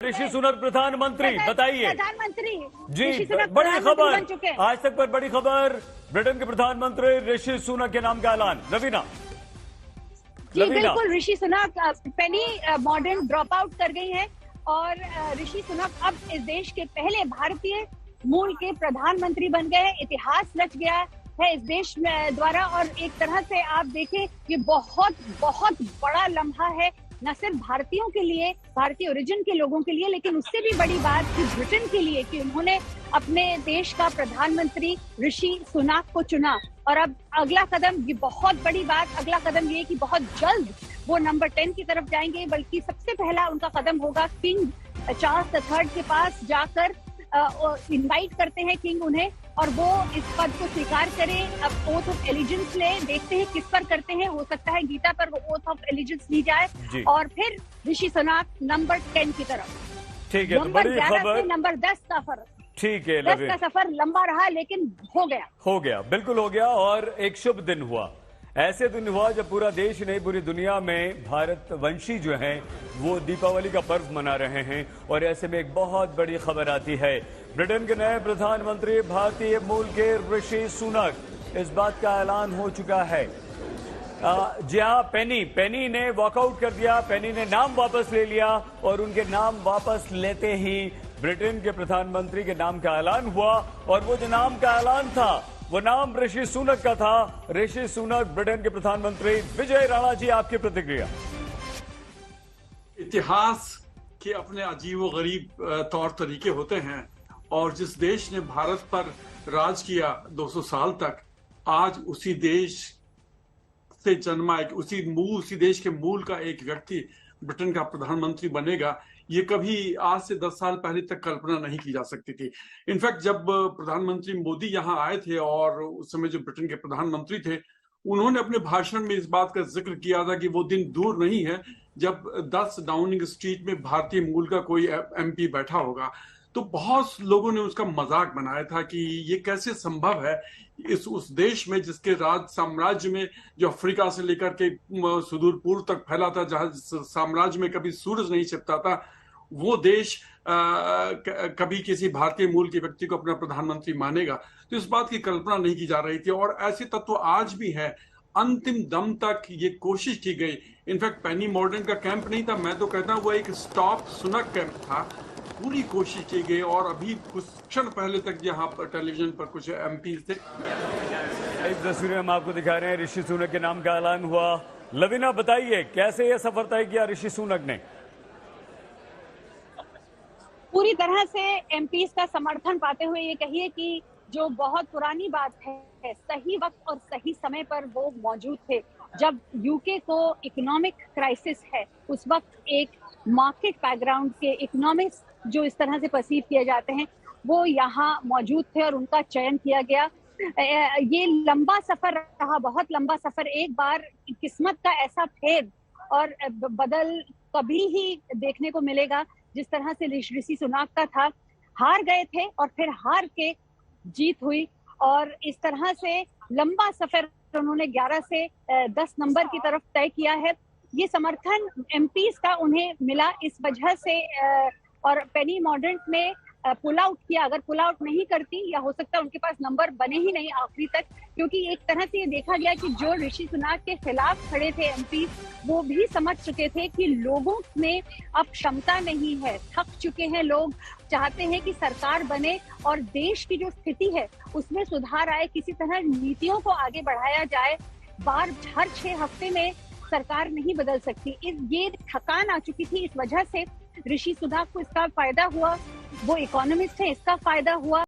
ऋषि सुनक प्रधानमंत्री, बताइए। प्रधानमंत्री जी, बड़ी खबर आज तक पर बड़ी खबर, ब्रिटेन के प्रधानमंत्री ऋषि सुनक के नाम का ऐलान। रवीना जी बिल्कुल, ऋषि सुनक पेनी मॉर्डन ड्रॉप आउट कर गई हैं और ऋषि सुनक अब इस देश के पहले भारतीय मूल के प्रधानमंत्री बन गए हैं। इतिहास रच गया है इस देश द्वारा और एक तरह से आप देखें ये बहुत बहुत बड़ा लम्हा है, न सिर्फ भारतीयों के लिए, भारतीय ओरिजिन के लोगों के लिए, लेकिन उससे भी बड़ी बात कि ब्रिटेन के लिए कि उन्होंने अपने देश का प्रधानमंत्री ऋषि सुनक को चुना। और अब अगला कदम, ये बहुत बड़ी बात, अगला कदम ये कि बहुत जल्द वो नंबर 10 की तरफ जाएंगे, बल्कि सबसे पहला उनका कदम होगा किंग चार्ल्स III के पास जाकर इनवाइट करते हैं किंग उन्हें और वो इस पद को स्वीकार करें। अब ओथ ऑफ एलिजेंस ले, देखते हैं किस पर करते हैं, हो सकता है गीता पर वो ओथ ऑफ एलिजेंस ली जाए और फिर ऋषि सुनक नंबर 10 की तरफ। ठीक है, नंबर 11 से नंबर 10 का फर्क, ठीक है, 10 का सफर लंबा रहा लेकिन हो गया, बिल्कुल हो गया। और एक शुभ दिन हुआ, ऐसे दिन हुआ जब पूरा देश नहीं पूरी दुनिया में भारतवंशी जो हैं वो दीपावली का पर्व मना रहे हैं। और ऐसे में एक बहुत बड़ी खबर आती है, ब्रिटेन के नए प्रधानमंत्री भारतीय मूल के ऋषि सुनक, इस बात का ऐलान हो चुका है। जी हाँ, पेनी ने वॉकआउट कर दिया, पेनी ने नाम वापस ले लिया और उनके नाम वापस लेते ही ब्रिटेन के प्रधानमंत्री के नाम का ऐलान हुआ। और वो जो नाम का ऐलान था वो नाम ऋषि सुनक का था। ऋषि सुनक ब्रिटेन के प्रधानमंत्री। विजय राणा जी, आपकी प्रतिक्रिया। इतिहास के अपने अजीबोगरीब तौर तरीके होते हैं और जिस देश ने भारत पर राज किया 200 साल तक, आज उसी देश से जन्मा उसी देश के मूल का एक व्यक्ति ब्रिटेन का प्रधानमंत्री बनेगा, ये कभी आज से 10 साल पहले तक कल्पना नहीं की जा सकती थी। इनफैक्ट जब प्रधानमंत्री मोदी यहाँ आए थे और उस समय जो ब्रिटेन के प्रधानमंत्री थे, उन्होंने अपने भाषण में इस बात का जिक्र किया था कि वो दिन दूर नहीं है जब 10 डाउनिंग स्ट्रीट में भारतीय मूल का कोई MP बैठा होगा। तो बहुत लोगों ने उसका मजाक बनाया था कि ये कैसे संभव है उस देश में जिसके राज साम्राज्य में, जो अफ्रीका से लेकर के सुदूर पूर्व तक फैला था, जहां साम्राज्य में कभी सूरज नहीं छिपता था, वो देश कभी किसी भारतीय मूल के व्यक्ति को अपना प्रधानमंत्री मानेगा। तो इस बात की कल्पना नहीं की जा रही थी और ऐसे तत्व आज भी है। अंतिम दम तक ये कोशिश की गई। इनफैक्ट पेनी मॉर्डन का कैंप नहीं था, मैं तो कहता हूँ वो एक स्टॉप सुनक कैंप था। पूरी कोशिश की गई और अभी कुछ क्षण पहले तक यहाँ पर टेलीविजन पर कुछ MP थे। एक तस्वीरें हम आपको दिखा रहे हैं, ऋषि सुनक के नाम का ऐलान हुआ। लवीना, बताइए कैसे यह सफर तय किया ऋषि सुनक ने? पूरी तरह से MPs का समर्थन पाते हुए ये कहिए कि जो बहुत पुरानी बात है, सही वक्त और सही समय पर वो मौजूद थे। जब UK को इकोनॉमिक क्राइसिस है, उस वक्त एक मार्केट बैकग्राउंड के इकोनॉमिक्स जो इस तरह से परसीव किए जाते हैं, वो यहाँ मौजूद थे और उनका चयन किया गया। ये लंबा सफर रहा, बहुत लंबा सफर। एक बार किस्मत का ऐसा फेर और बदल कभी ही देखने को मिलेगा जिस तरह से ऋषि सुनक का था। हार गए थे और फिर हार के जीत हुई और इस तरह से लंबा सफर उन्होंने 11 से 10 नंबर की तरफ तय किया है। ये समर्थन MPs का उन्हें मिला इस वजह से और पेनी मॉर्डन ने पुल आउट किया। अगर पुल आउट नहीं करती, या हो सकता है उनके पास नंबर बने ही नहीं आखिरी तक, क्योंकि एक तरह से ये देखा गया कि जो ऋषि सुनक के खिलाफ खड़े थे MPs, वो भी समझ चुके थे कि लोगों में अब क्षमता नहीं है, थक चुके हैं लोग, चाहते हैं कि सरकार बने और देश की जो स्थिति है उसमें सुधार आए, किसी तरह नीतियों को आगे बढ़ाया जाए। हर 6 हफ्ते में सरकार नहीं बदल सकती। ये थकान आ चुकी थी, इस वजह से ऋषि सुनक को इसका फायदा हुआ। वो इकोनॉमिस्ट है, इसका फायदा हुआ।